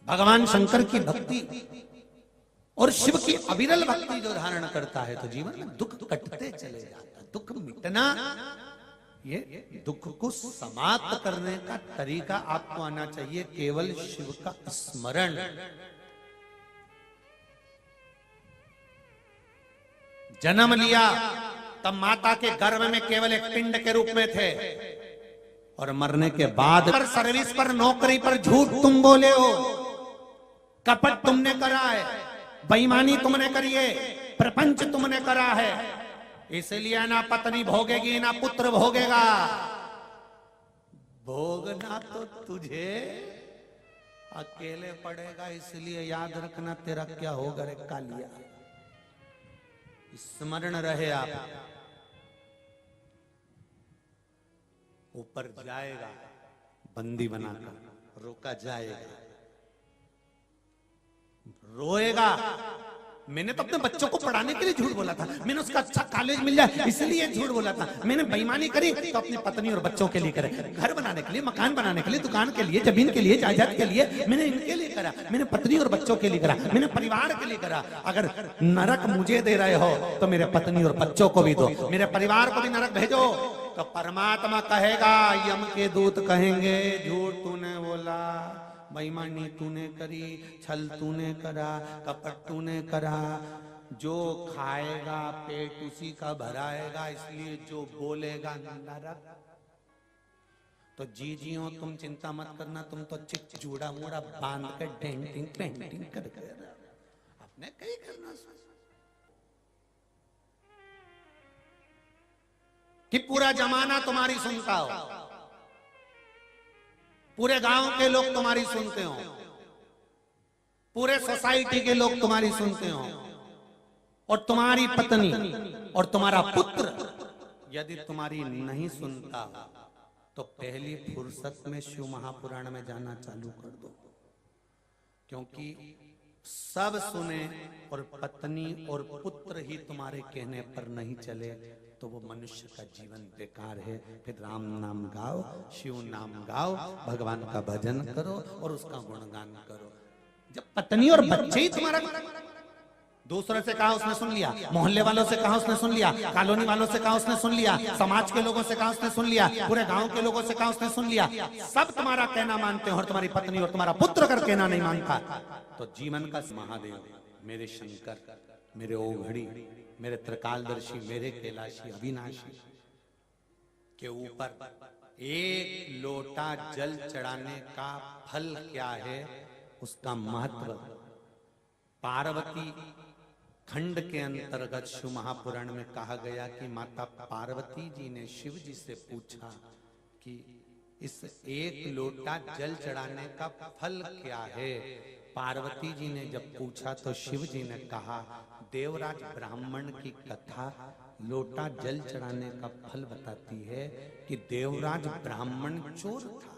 भगवान शंकर की भक्ति और शिव की अविरल भक्ति जो धारण करता है तो जीवन में दुख कटते चले जाता है। दुख मिटना, ये दुख को समाप्त करने का तरीका आपको आना चाहिए, केवल शिव का स्मरण। जन्म लिया तब माता के गर्भ में केवल एक पिंड के रूप में थे, और मरने के बाद पर सर्विस पर, नौकरी पर झूठ तुम बोले हो, कपट तुमने करा है, बेईमानी तुमने करी है, प्रपंच तुमने करा है, इसलिए ना पत्नी भोगेगी ना पुत्र भोगेगा। भोगना तो तुझे अकेले पड़ेगा, इसलिए याद रखना तेरा क्या होगा रे कालिया। स्मरण रहे आप, ऊपर जाएगा बंदी बनाकर, रोका जाएगा, रोएगा। मैंने तो अपने बच्चों को पढ़ाने के लिए झूठ बोला था, मैंने उसका अच्छा कॉलेज मिल जाए इसलिए झूठ बोला था, मैंने बेईमानी करी तो अपनी पत्नी और बच्चों के लिए करे, घर बनाने के लिए, मकान बनाने के लिए, दुकान के लिए, जमीन के लिए, जायदाद के लिए, मैंने इनके लिए करा, मैंने पत्नी और बच्चों के लिए करा, मैंने परिवार के लिए करा। अगर नरक मुझे दे रहे हो तो मेरे पत्नी और बच्चों को भी दो, मेरे परिवार को भी नरक भेजो। तो परमात्मा कहेगा, यम के दूत कहेंगे, झूठ तूने बोला, बेईमानी तूने करी, छल तूने करा, कपट तूने करा, जो खाएगा पेट उसी का भराएगा, इसलिए जो बोलेगा नरक। तो जीजियों तुम चिंता मत करना, तुम तो चिक जूड़ा मूड़ा बांध के डेंटिंग पेंटिंग करके आपने कहीं करना कि पूरा जमाना तुम्हारी सुनता हो, पूरे गांव के लोग तुम्हारी सुनते हो, पूरे सोसाइटी के लोग तुम्हारी सुनते हो, और तुम्हारी पत्नी और तुम्हारा पुत्र यदि तुम्हारी नहीं सुनता तो पहली फुर्सत में शिव महापुराण में जाना चालू कर दो। क्योंकि सब सुने और पत्नी और पुत्र ही तुम्हारे कहने पर नहीं चले तो वो मनुष्य का जीवन बेकार है। फिर राम नाम गाओ, शिव नाम गाओ, भगवान का भजन करो और उसका गुणगान करो। जब पत्नी और बच्चे ही तुम्हारा, दूसरे से कहा उसने सुन लिया, मोहल्ले वालों से कहा उसने सुन लिया, कॉलोनी वालों से कहा उसने सुन लिया, समाज के लोगों से कहा उसने सुन लिया, पूरे गांव के लोगों से कहा उसने सुन लिया, सब तुम्हारा कहना मानते हो और तुम्हारी पत्नी और तुम्हारा पुत्र अगर कहना नहीं मानता तो जीवन का महादेव, मेरे शंकर, मेरे ओघड़ी, मेरे त्रिकालदर्शी, मेरे कैलाशी अविनाशी के ऊपर एक लोटा जल चढ़ाने का फल क्या है, उसका महत्व पार्वती खंड के अंतर्गत शिव महापुराण में कहा गया कि माता पार्वती जी ने शिव जी से पूछा कि इस एक लोटा जल चढ़ाने का फल क्या है। पार्वती जी ने जब पूछा तो शिव जी ने कहा, देवराज ब्राह्मण की कथा लोटा जल चढ़ाने का फल बताती है कि देवराज ब्राह्मण चोर था,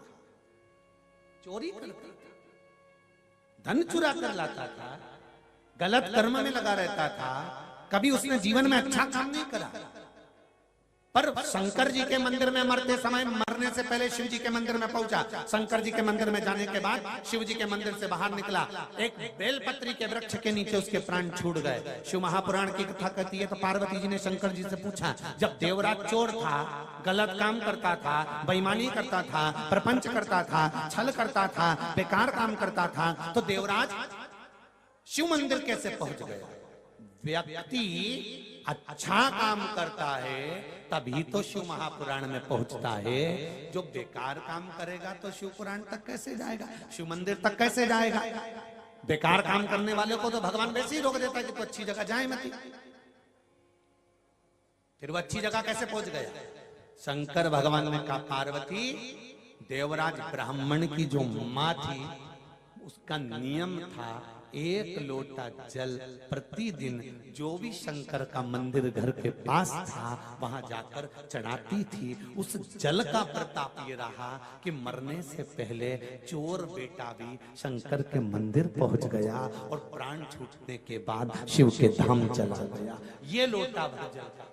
चोरी करता था, धन चुरा कर लाता था, गलत कर्म में लगा रहता था, कभी उसने जीवन में अच्छा काम नहीं करा। पर शंकर जी के मंदिर में मरते समय, मरने से पहले शिव जी के मंदिर में पहुंचा, शंकर जी के मंदिर में जाने के बाद शिव जी के मंदिर से बाहर निकला, एक बेलपत्री के वृक्ष के नीचे उसके प्राण छूट गए। शिव महापुराण की कथा कहती है तो पार्वती जी ने शंकर जी से पूछा, जब देवराज चोर था, गलत काम करता था, बेईमानी करता था, प्रपंच करता था, छल करता था, बेकार काम करता था, तो देवराज शिव मंदिर कैसे पहुंच गया? व्यक्ति अच्छा काम करता है तभी तो शिव महापुराण में पहुंचता है। जो बेकार काम करेगा तो शिव पुराण तक कैसे जाएगा, शिव मंदिर तक कैसे जाएगा? बेकार काम करने वाले को तो भगवान वैसे ही रोक देता है कि तो अच्छी जगह जाए मत। फिर वो अच्छी जगह कैसे पहुंच गया? शंकर भगवान ने कहा, पार्वती, देवराज ब्राह्मण की जो माँ थी उसका नियम था एक लोटा जल प्रतिदिन जो भी शंकर का मंदिर घर के पास था वहां जाकर चढ़ाती थी। उस जल का प्रताप ये रहा कि मरने से पहले चोर बेटा भी शंकर के मंदिर पहुंच गया और प्राण छूटने के बाद शिव के धाम चला गया। ये लोटा भर जल का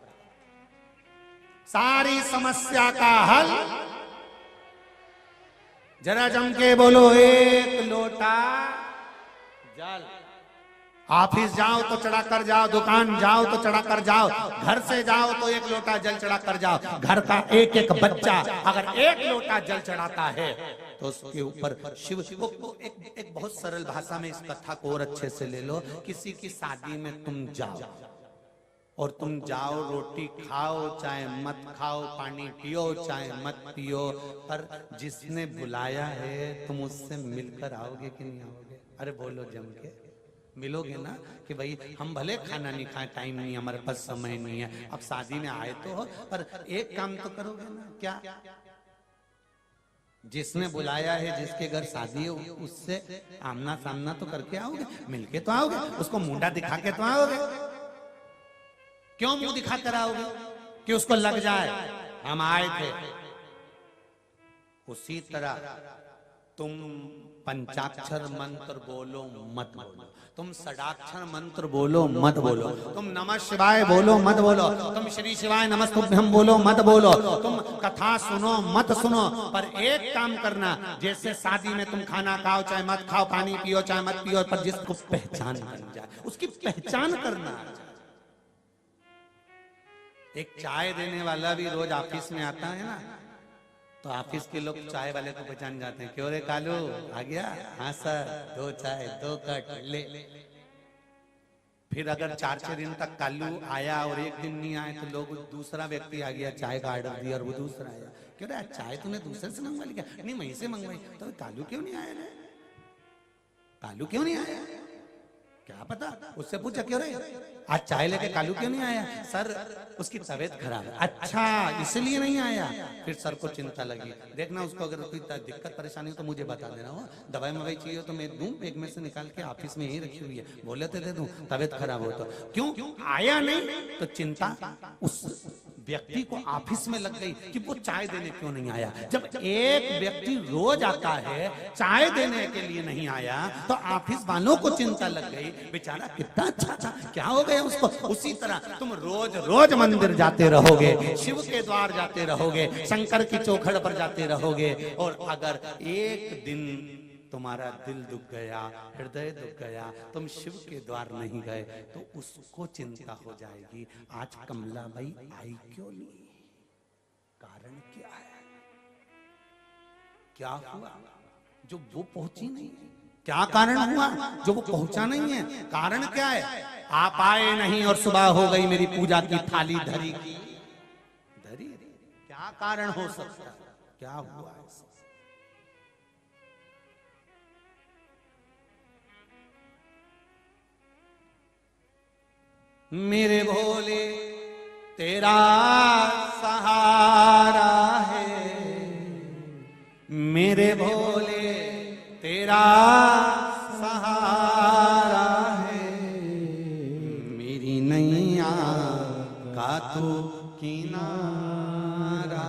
सारी समस्या का हल जरा जम के बोलो, एक लोटा जल। ऑफिस जाओ तो चढ़ा कर जाओ, दुकान जाओ तो चढ़ा कर जाओ, घर से जाओ तो एक लोटा जल चढ़ा कर जाओ। घर का एक एक बच्चा अगर एक लोटा जल चढ़ाता है तो उसके ऊपर शिव। एक बहुत सरल भाषा में इस कथा को और अच्छे से ले लो। किसी की शादी में तुम जाओ और तुम जाओ, रोटी खाओ चाहे मत खाओ, पानी पियो चाहे मत पियो, पर जिसने बुलाया है तुम उससे मिलकर आओगे कि नहीं आओगे? अरे बोलो जम के, मिलोगे ना कि भाई हम भले खाना नहीं खाए, टाइम नहीं, हमारे पास समय नहीं है, अब शादी में आए तो हो, पर एक काम तो करोगे ना। क्या? जिसने बुलाया है, जिसके घर शादी है, उससे आमना सामना तो करके आओगे, मिलके तो आओगे, उसको मुंडा दिखा के तो आओगे। क्यों मुंह दिखा कर आओगे? कि उसको लग जाए हम आए थे। उसी तरह तुम पंचाक्षर मंत्र बोलो मत बोलो, तुम षडाक्षर मंत्र बोलो मत बोलो, तुम नमः शिवाय बोलो मत बोलो, तुम श्री शिवाय नमस्तुभ्यं बोलो मत बोलो, तुम कथा सुनो मत सुनो, पर एक काम करना, जैसे शादी में तुम खाना खाओ चाहे मत खाओ, पानी पियो चाहे मत पियो, पर जिसको पहचान बन जाए उसकी पहचान करना। एक चाय देने वाला भी रोज ऑफिस में आता है ना, तो ऑफिस के लोग चाय वाले को पहचान जाते हैं। क्यों रे कालू आ गया? हाँ सर, 2 चाय 2 कट ले। फिर अगर 4-6 दिन तक कालू आया और एक दिन नहीं आए तो लोग, दूसरा व्यक्ति आ गया, चाय का ऑर्डर दिया और वो दूसरा आया, क्यों रे चाय तूने दूसरे से मंगवा लिया? नहीं वहीं से मंगवाई। तो कालू क्यों नहीं आया रे? कालू क्यों नहीं आया? क्या पता, उससे पूछा क्यों रे आज चाय लेके कालू क्यों नहीं आया? सर उसकी तबीयत खराब है। अच्छा इसलिए नहीं आया। फिर सर को चिंता लगी, देखना उसको अगर कोई दिक्कत परेशानी हो तो मुझे बता देना, हो दवाई मवाई चाहिए हो तो मैं दूं, बैग में से निकाल के ऑफिस में ही रखी हुई है, बोले तो दे दूं, तबीयत खराब हो तो। क्यों आया नहीं? तो चिंता उस व्यक्ति को ऑफिस में लग गई कि वो चाय देने क्यों नहीं आया। जब एक व्यक्ति रोज आता है, चाय देने के लिए नहीं आया, तो ऑफिस वालों को चिंता लग गई, बेचारा कितना अच्छा था, क्या हो गया उसको। उसी तरह तुम रोज रोज मंदिर जाते रहोगे, शिव के द्वार जाते रहोगे, शंकर की चौखट पर जाते रहोगे, और अगर एक दिन तुम्हारा दिल दुख गया, हृदय दुख गया, तुम शिव के द्वार नहीं गए, तो उसको चिंता हो जाएगी, आज कमला भाई आई क्यों नहीं? कारण क्या है? क्या हुआ जो वो पहुंची नहीं? क्या कारण हुआ जो वो पहुंचा नहीं है? कारण क्या है? आप आए नहीं और सुबह हो गई मेरी पूजा की थाली धरी की धरी। क्या कारण हो सकता है? क्या हुआ? मेरे भोले तेरा सहारा है, मेरे भोले तेरा सहारा है, मेरी नैया का तो किनारा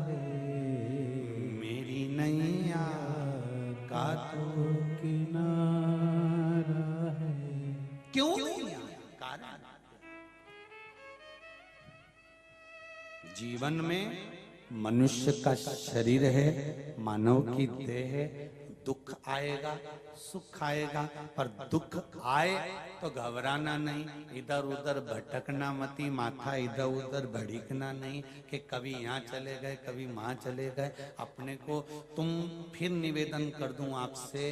है, मेरी नैया का तो किनारा है। क्यों? जीवन में मनुष्य का शरीर है, मानव की देह है, दुख आएगा सुख आएगा, पर दुख आए तो घबराना नहीं, इधर उधर भटकना मती, माथा इधर उधर भड़कना नहीं कि कभी यहाँ चले गए कभी वहां चले गए। अपने को तुम, फिर निवेदन कर दूं आपसे,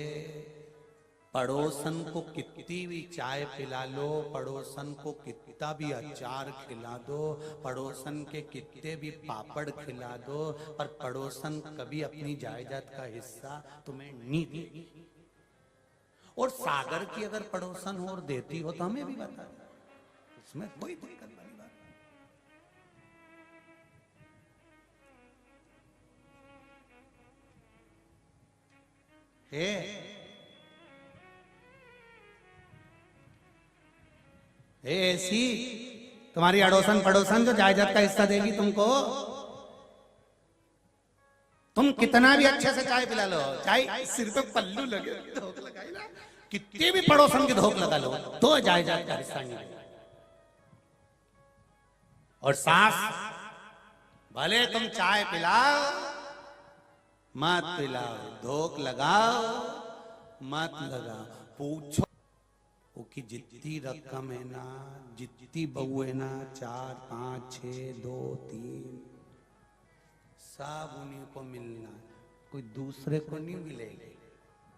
पड़ोसन को कितनी भी चाय पिला लो, पड़ोसन को कितना भी अचार खिला दो, पड़ोसन के कितने भी पापड़ खिला दो, पर पड़ोसन कभी अपनी जायदाद का हिस्सा तुम्हें नहीं देगी। और सागर की अगर पड़ोसन हो और देती हो तो हमें भी बता दो, इसमें कोई दिक्कत वाली बात है। ऐसी तुम्हारी अड़ोसन पड़ोसन जो जायदाद का हिस्सा देगी तुमको, तुम कितना भी अच्छे से चाय पिला लो, चाहे सिर पे पल्लू लगे, धोख लगाई ना, कितनी भी पड़ोसन की धोख लगा लो, तो जायदाद का हिस्सा नहीं देगा। और सास भले तुम चाय पिलाओ, मत पिलाओ, धोख लगाओ मत लगाओ। पूछो वो की जितनी रकम है ना, जितनी बहू है ना, 4 5 6 2 3 सब उन्हीं को मिलना, कोई दूसरे को नहीं मिलेगी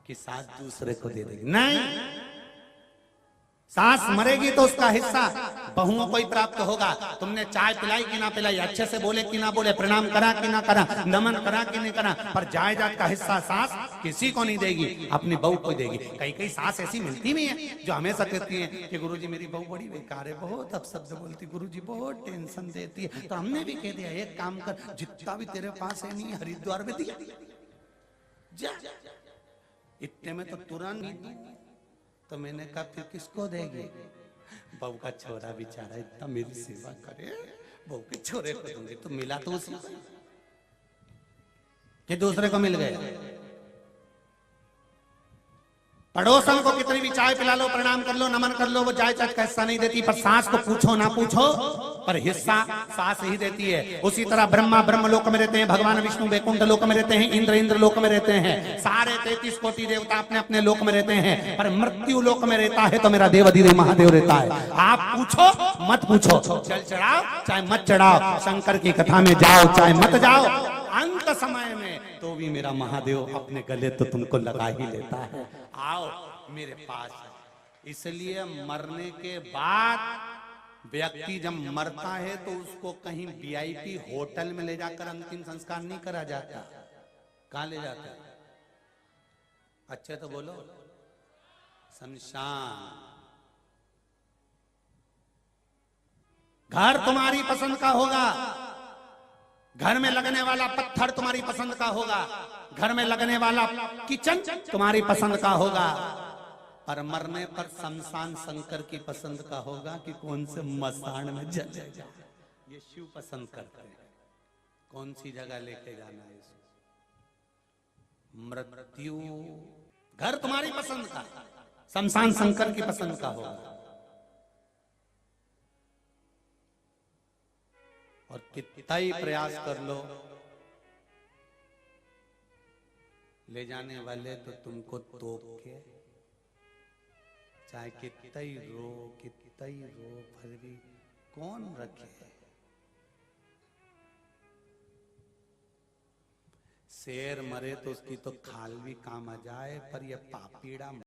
कि सास दूसरे को दे देगी। नहीं, सास मरेगी तो उसका हिस्सा बहुओं को ही प्राप्त होगा। तुमने चाय पिलाई कि ना पिलाई, अच्छे से बोले कि ना बोले, प्रणाम करा कि ना करा, नमन करा कि नहीं करा, पर जायदाद का हिस्सा सास किसी को नहीं देगी, अपनी बहू को देगी। कई कई सास ऐसी मिलती भी है जो हमेशा कहती है कि गुरुजी मेरी बहू बड़ी बेकार है, बहुत अपशब्द बोलती, गुरुजी बहुत टेंशन देती है। तो हमने भी कह दिया एक काम कर, जितना भी तेरे पास है नहीं हरिद्वार में दिया जा, इतने में तो तुरंत। तो मैंने कहा फिर किसको देगी? बहू का छोरा बेचारा इतना मेरी सेवा करे, बहू के छोरे को दूंगी। तो मिला तो उसी कि दूसरे को मिल गया। पड़ोसन को कितनी भी चाय पिला लो, प्रणाम कर लो, नमन कर लो, वो जायदाद का हिस्सा नहीं देती। पर सास को पूछो ना पूछो पर हिस्सा सास ही देती है। उसी तरह ब्रह्मा ब्रह्म लोक में रहते हैं, भगवान विष्णु वैकुंठ लोक में रहते हैं, इंद्र इंद्र लोक में रहते हैं, सारे 33 कोटि देवता अपने अपने लोक में रहते हैं। पर मृत्यु लोक में रहता है तो मेरा देवाधिदेव महादेव रहता है। आप पूछो मत पूछो, जल चढ़ाओ चाहे मत चढ़ाओ, शंकर की कथा में जाओ चाहे मत जाओ, अंत समय में तो भी मेरा महादेव अपने गले तो तुमको लगा ही लेता है। आओ मेरे पास। इसलिए मरने के बाद व्यक्ति जब मरता है तो उसको कहीं वीआईपी होटल में ले जाकर अंतिम संस्कार नहीं करा जाता। कहां ले जाता है? अच्छे तो बोलो, शमशान। घर तुम्हारी पसंद का होगा, घर में लगने वाला पत्थर तुम्हारी पसंद का होगा, घर में लगने वाला किचन तुम्हारी पसंद का होगा, पर मरने पर शमशान शंकर की पसंद का होगा कि कौन से मसान में जलेगा। ये शिव पसंद करते हैं कौन सी जगह लेके जाना है इसको। मृत्यु घर तुम्हारी पसंद का, शमशान शंकर की पसंद का होगा। और कितना ही प्रयास कर लो, ले जाने वाले तो तुमको तोप के, चाहे कितना ही रो फिर भी कौन रखे। शेर मरे तो उसकी तो खाल भी काम आ जाए, पर यह पापीड़ा